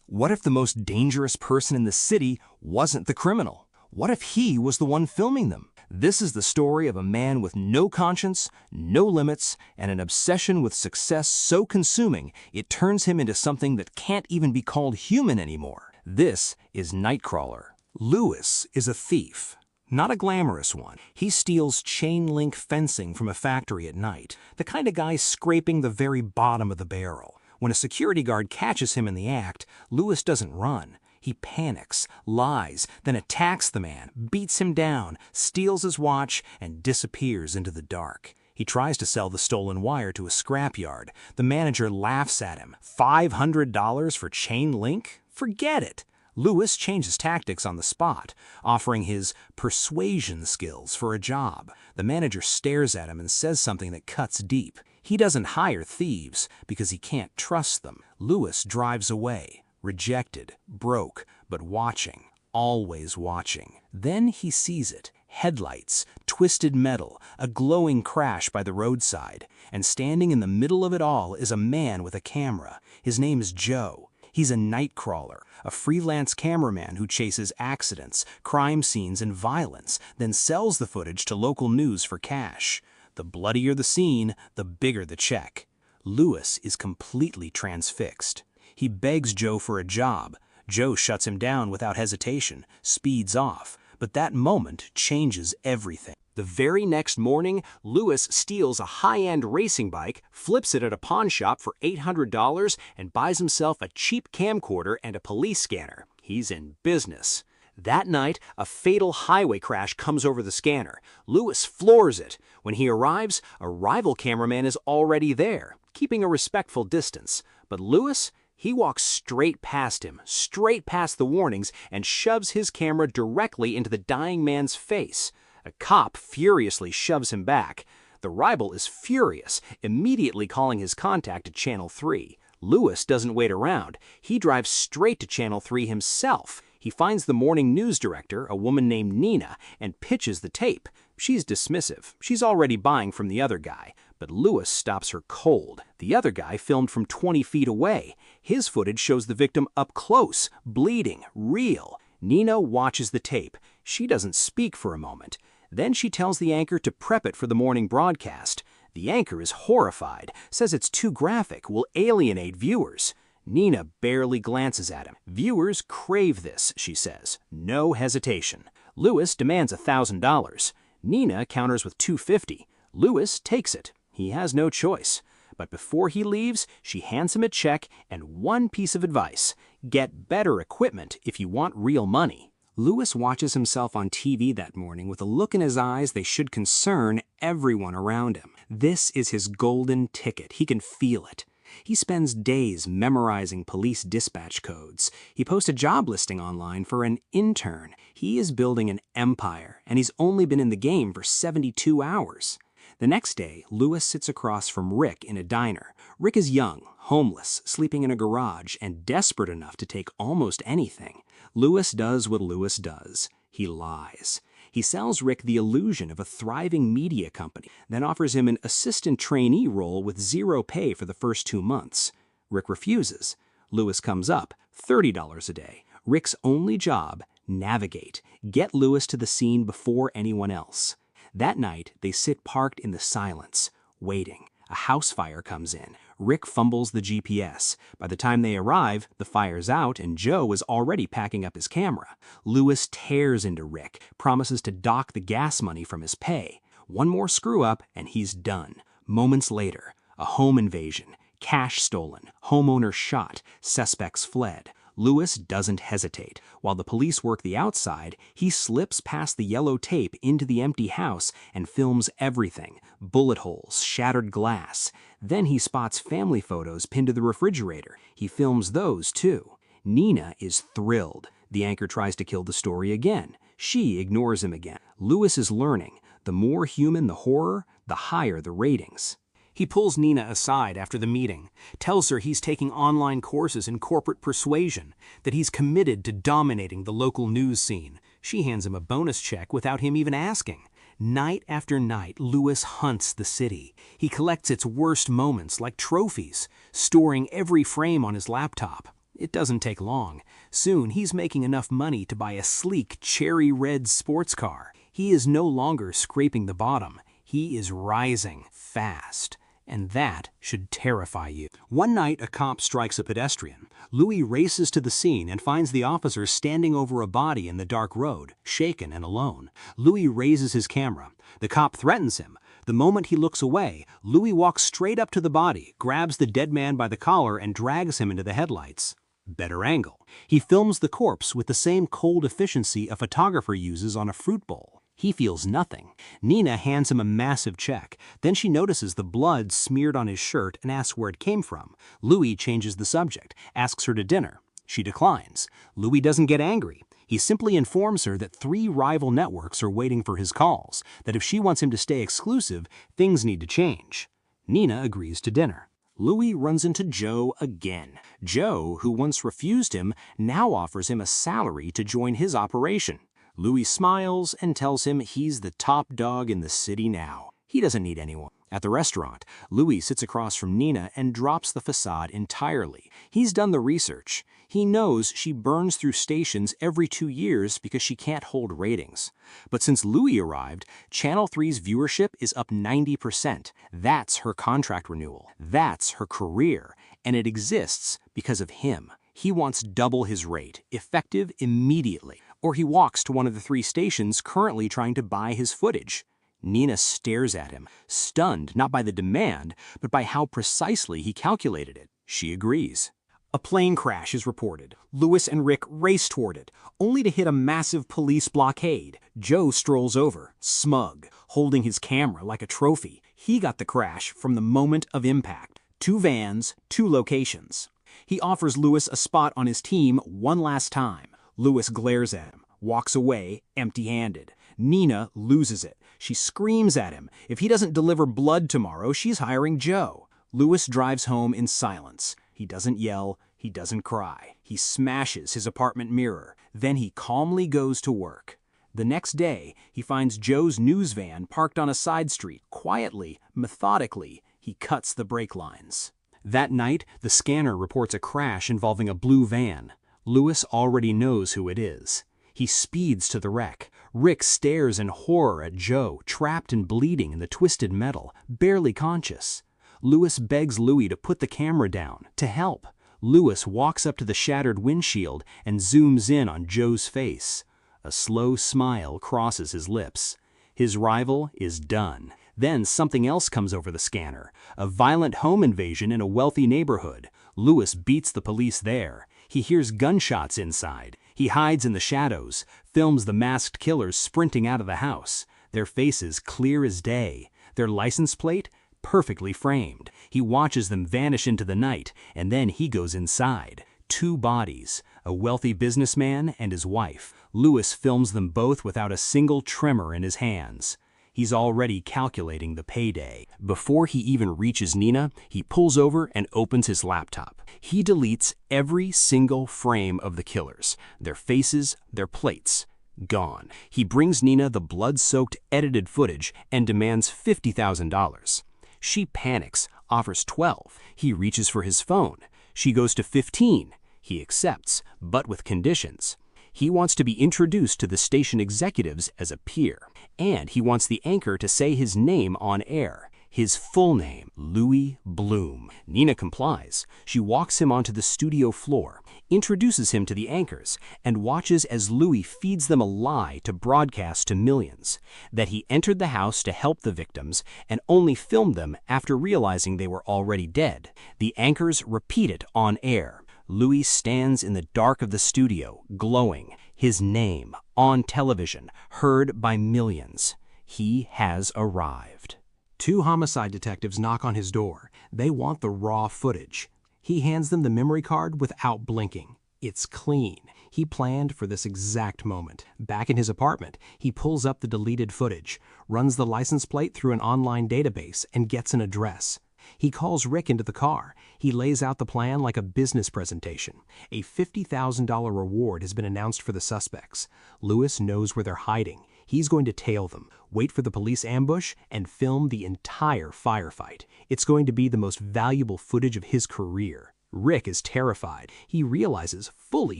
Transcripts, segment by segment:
What if the most dangerous person in the city wasn't the criminal? What if he was the one filming them? This is the story of a man with no conscience, no limits, and an obsession with success so consuming it turns him into something that can't even be called human anymore. This is Nightcrawler. Lewis is a thief. Not a glamorous one. He steals chain-link fencing from a factory at night, the kind of guy scraping the very bottom of the barrel. When a security guard catches him in the act, Lewis doesn't run. He panics, lies, then attacks the man, beats him down, steals his watch, and disappears into the dark. He tries to sell the stolen wire to a scrapyard. The manager laughs at him. $500 for chain link? Forget it. Lewis changes tactics on the spot, offering his persuasion skills for a job. The manager stares at him and says something that cuts deep. He doesn't hire thieves because he can't trust them. Lewis drives away, rejected, broke, but watching, always watching. Then he sees it. Headlights, twisted metal, a glowing crash by the roadside. And standing in the middle of it all is a man with a camera. His name is Joe. He's a Nightcrawler, a freelance cameraman who chases accidents, crime scenes, and violence, then sells the footage to local news for cash. The bloodier the scene, the bigger the check. Lewis is completely transfixed. He begs Joe for a job. Joe shuts him down without hesitation, speeds off. But that moment changes everything. The very next morning, Lewis steals a high-end racing bike, flips it at a pawn shop for $800, and buys himself a cheap camcorder and a police scanner. He's in business. That night, a fatal highway crash comes over the scanner. Lewis floors it. When he arrives, a rival cameraman is already there, keeping a respectful distance. But Lewis, he walks straight past him, straight past the warnings, and shoves his camera directly into the dying man's face. A cop furiously shoves him back. The rival is furious, immediately calling his contact to Channel 3. Lewis doesn't wait around. He drives straight to Channel 3 himself. He finds the morning news director, a woman named Nina, and pitches the tape. She's dismissive. She's already buying from the other guy. But Lewis stops her cold. The other guy filmed from 20 feet away. His footage shows the victim up close, bleeding, real. Nina watches the tape. She doesn't speak for a moment. Then she tells the anchor to prep it for the morning broadcast. The anchor is horrified, says it's too graphic, will alienate viewers. Nina barely glances at him. Viewers crave this, she says. No hesitation. Lewis demands $1,000. Nina counters with $250. Lewis takes it. He has no choice. But before he leaves, she hands him a check and one piece of advice. Get better equipment if you want real money. Lewis watches himself on TV that morning with a look in his eyes that should concern everyone around him. This is his golden ticket. He can feel it. He spends days memorizing police dispatch codes. He posts a job listing online for an intern. He is building an empire, and he's only been in the game for 72 hours. The next day, Lewis sits across from Rick in a diner. Rick is young, homeless, sleeping in a garage, and desperate enough to take almost anything. Lewis does what Lewis does. He lies. He sells Rick the illusion of a thriving media company, then offers him an assistant trainee role with zero pay for the first 2 months. Rick refuses. Lewis comes up, $30 a day. Rick's only job, navigate, get Lewis to the scene before anyone else. That night, they sit parked in the silence, waiting. A house fire comes in. Rick fumbles the GPS. By the time they arrive, the fire's out and Joe is already packing up his camera. Lewis tears into Rick, promises to dock the gas money from his pay. One more screw-up and he's done. Moments later, a home invasion, cash stolen, homeowner shot, suspects fled. Lewis doesn't hesitate. While the police work the outside, he slips past the yellow tape into the empty house and films everything. Bullet holes, shattered glass. Then he spots family photos pinned to the refrigerator. He films those too. Nina is thrilled. The anchor tries to kill the story again. She ignores him again. Lewis is learning. The more human the horror, the higher the ratings. He pulls Nina aside after the meeting, tells her he's taking online courses in corporate persuasion, that he's committed to dominating the local news scene. She hands him a bonus check without him even asking. Night after night, Lewis hunts the city. He collects its worst moments like trophies, storing every frame on his laptop. It doesn't take long. Soon he's making enough money to buy a sleek cherry red sports car. He is no longer scraping the bottom. He is rising fast. And that should terrify you. One night, a cop strikes a pedestrian. Louis races to the scene and finds the officer standing over a body in the dark road, shaken and alone. Louis raises his camera. The cop threatens him. The moment he looks away, Louis walks straight up to the body, grabs the dead man by the collar, and drags him into the headlights. Better angle. He films the corpse with the same cold efficiency a photographer uses on a fruit bowl. He feels nothing. Nina hands him a massive check. Then she notices the blood smeared on his shirt and asks where it came from. Louis changes the subject, asks her to dinner. She declines. Louis doesn't get angry. He simply informs her that 3 rival networks are waiting for his calls, that if she wants him to stay exclusive, things need to change. Nina agrees to dinner. Louis runs into Joe again. Joe, who once refused him, now offers him a salary to join his operation. Louis smiles and tells him he's the top dog in the city now. He doesn't need anyone. At the restaurant, Louis sits across from Nina and drops the facade entirely. He's done the research. He knows she burns through stations every 2 years because she can't hold ratings. But since Louis arrived, Channel 3's viewership is up 90%. That's her contract renewal. That's her career. And it exists because of him. He wants double his rate, effective immediately. Or he walks to one of the 3 stations currently trying to buy his footage. Nina stares at him, stunned not by the demand, but by how precisely he calculated it. She agrees. A plane crash is reported. Louis and Rick race toward it, only to hit a massive police blockade. Joe strolls over, smug, holding his camera like a trophy. He got the crash from the moment of impact. 2 vans, 2 locations. He offers Louis a spot on his team one last time. Louis glares at him, walks away empty-handed. Nina loses it. She screams at him. If he doesn't deliver blood tomorrow, she's hiring Joe. Louis drives home in silence. He doesn't yell. He doesn't cry. He smashes his apartment mirror. Then he calmly goes to work. The next day, he finds Joe's news van parked on a side street. Quietly, methodically, he cuts the brake lines. That night, the scanner reports a crash involving a blue van. Louis already knows who it is. He speeds to the wreck. Rick stares in horror at Joe, trapped and bleeding in the twisted metal, barely conscious. Louis begs Louis to put the camera down, to help. Louis walks up to the shattered windshield and zooms in on Joe's face. A slow smile crosses his lips. His rival is done. Then something else comes over the scanner. A violent home invasion in a wealthy neighborhood. Louis beats the police there. He hears gunshots inside. He hides in the shadows, films the masked killers sprinting out of the house. Their faces clear as day. Their license plate perfectly framed. He watches them vanish into the night, and then he goes inside. 2 bodies, a wealthy businessman and his wife. Louis films them both without a single tremor in his hands. He's already calculating the payday. Before he even reaches Nina, he pulls over and opens his laptop. He deletes every single frame of the killers, their faces, their plates. Gone. He brings Nina the blood-soaked edited footage and demands $50,000. She panics, offers 12. He reaches for his phone. She goes to 15. He accepts, but with conditions. He wants to be introduced to the station executives as a peer, and he wants the anchor to say his name on air. His full name, Louis Bloom. Nina complies. She walks him onto the studio floor, introduces him to the anchors, and watches as Louis feeds them a lie to broadcast to millions, that he entered the house to help the victims and only filmed them after realizing they were already dead. The anchors repeat it on air. Louis stands in the dark of the studio, glowing. His name, on television, heard by millions. He has arrived. 2 homicide detectives knock on his door. They want the raw footage. He hands them the memory card without blinking. It's clean. He planned for this exact moment. Back in his apartment, he pulls up the deleted footage, runs the license plate through an online database, and gets an address. He calls Rick into the car. He lays out the plan like a business presentation. A $50,000 reward has been announced for the suspects. Louis knows where they're hiding. He's going to tail them, wait for the police ambush, and film the entire firefight. It's going to be the most valuable footage of his career. Rick is terrified. He realizes fully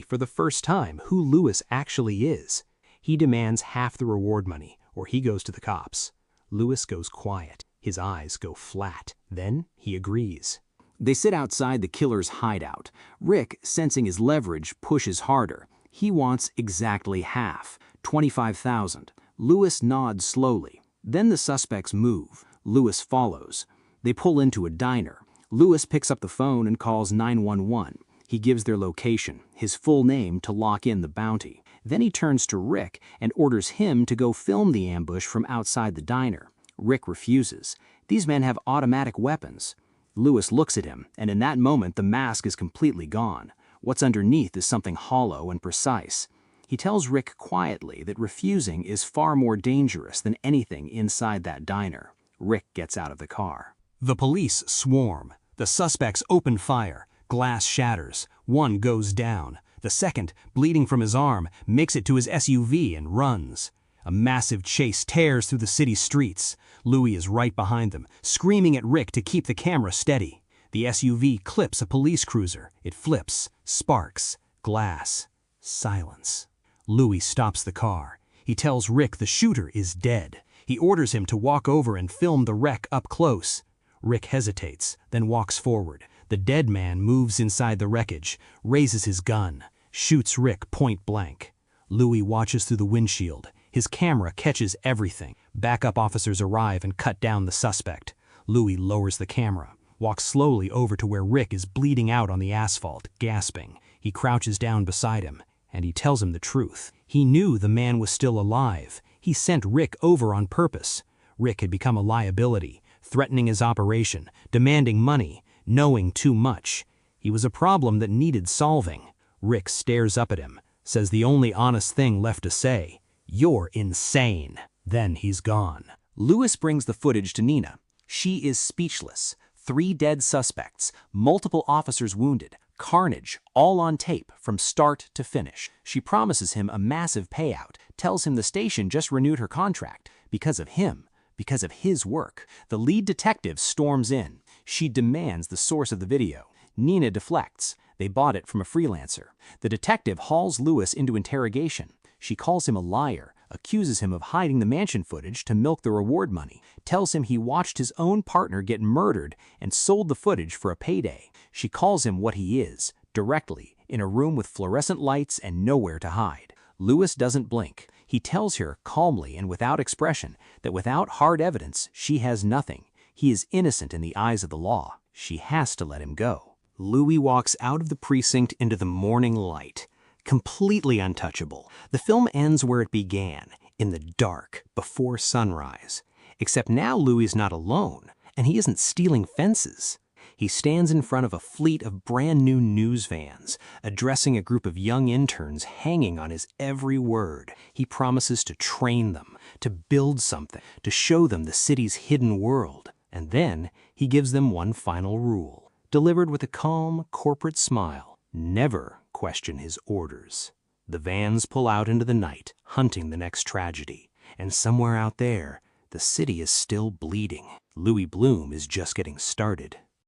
for the first time who Lewis actually is. He demands half the reward money, or he goes to the cops. Lewis goes quiet. His eyes go flat. Then he agrees. They sit outside the killer's hideout. Rick, sensing his leverage, pushes harder. He wants exactly half, $25,000. Lewis nods slowly. Then the suspects move. Lewis follows. They pull into a diner. Lewis picks up the phone and calls 911. He gives their location, his full name, to lock in the bounty. Then he turns to Rick and orders him to go film the ambush from outside the diner. Rick refuses. These men have automatic weapons. Lewis looks at him, and in that moment the mask is completely gone. What's underneath is something hollow and precise. He tells Rick quietly that refusing is far more dangerous than anything inside that diner. Rick gets out of the car. The police swarm. The suspects open fire. Glass shatters. One goes down. The second, bleeding from his arm, makes it to his SUV and runs. A massive chase tears through the city streets. Louis is right behind them, screaming at Rick to keep the camera steady. The SUV clips a police cruiser. It flips. Sparks. Glass. Silence. Louis stops the car. He tells Rick the shooter is dead. He orders him to walk over and film the wreck up close. Rick hesitates, then walks forward. The dead man moves inside the wreckage, raises his gun, shoots Rick point blank. Louis watches through the windshield. His camera catches everything. Backup officers arrive and cut down the suspect. Louis lowers the camera, walks slowly over to where Rick is bleeding out on the asphalt, gasping. He crouches down beside him, and he tells him the truth. He knew the man was still alive. He sent Rick over on purpose. Rick had become a liability, threatening his operation, demanding money, knowing too much. He was a problem that needed solving. Rick stares up at him, says the only honest thing left to say, "You're insane." Then he's gone. Lewis brings the footage to Nina. She is speechless. 3 dead suspects, multiple officers wounded, carnage, all on tape from start to finish. She promises him a massive payout, tells him the station just renewed her contract. Because of him, because of his work. The lead detective storms in. She demands the source of the video. Nina deflects. They bought it from a freelancer. The detective hauls Lewis into interrogation. She calls him a liar, accuses him of hiding the mansion footage to milk the reward money, tells him he watched his own partner get murdered and sold the footage for a payday. She calls him what he is, directly, in a room with fluorescent lights and nowhere to hide. Lewis doesn't blink. He tells her calmly and without expression that without hard evidence, she has nothing. He is innocent in the eyes of the law. She has to let him go. Louis walks out of the precinct into the morning light, completely untouchable. The film ends where it began, in the dark, before sunrise. Except now Louis is not alone, and he isn't stealing fences. He stands in front of a fleet of brand new news vans, addressing a group of young interns hanging on his every word. He promises to train them, to build something, to show them the city's hidden world. And then he gives them one final rule, delivered with a calm, corporate smile. Never question his orders. The vans pull out into the night, hunting the next tragedy. And somewhere out there, the city is still bleeding. Louis Bloom is just getting started.